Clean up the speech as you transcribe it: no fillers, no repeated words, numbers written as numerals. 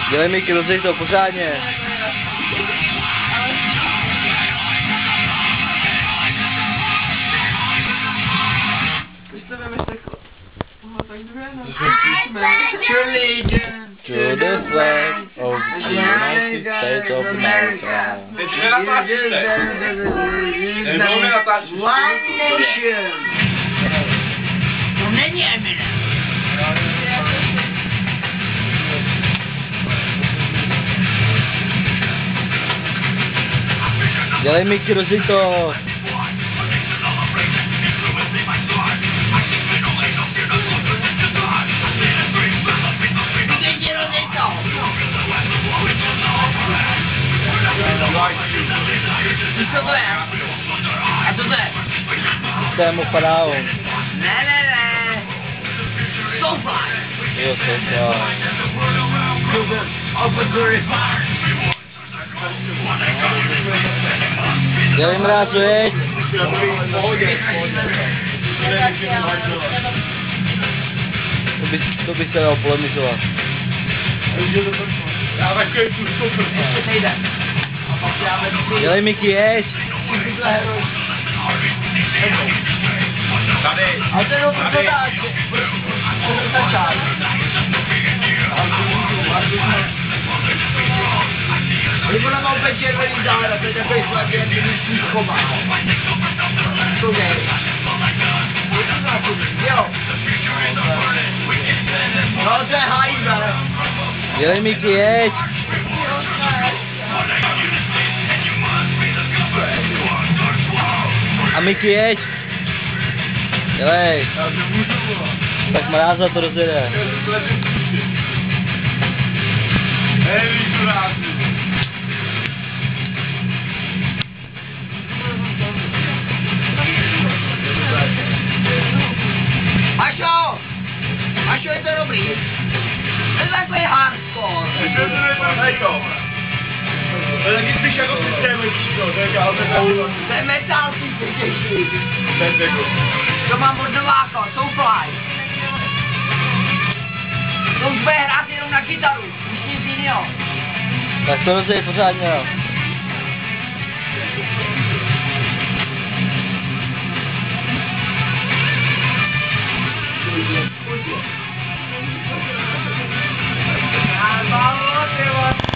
Dělej mi rozděj to pořádně. To the flag of the United States of America. One nation. To není Eminem. Dělej mi rozděj to. Co to je? A co to je? Tému faraon. Ne. Soulfly. Jo, Soulfly. Dělej mrázu, jeď. To by se dalo polemizovat. Dělej Miky, jeď. Tady. A to jenom prodáš. Když ona má úplně červený záda, to je takový sladký, když si chová. To je. Jo. No to je hajzal. Dělej Miky, jeď. A Miky, jeď. Dělej. Tak mráza to rozjede. Mašo, je to dobrý. To je takový hardcore. To je taky spíš jako systémový, to je metal, ty se těší. To mám od Nováka, Soulfly. To už bude hrát jenom na kytaru, už nic jinýho. Tak to rozděj pořádně, jo. Vamos,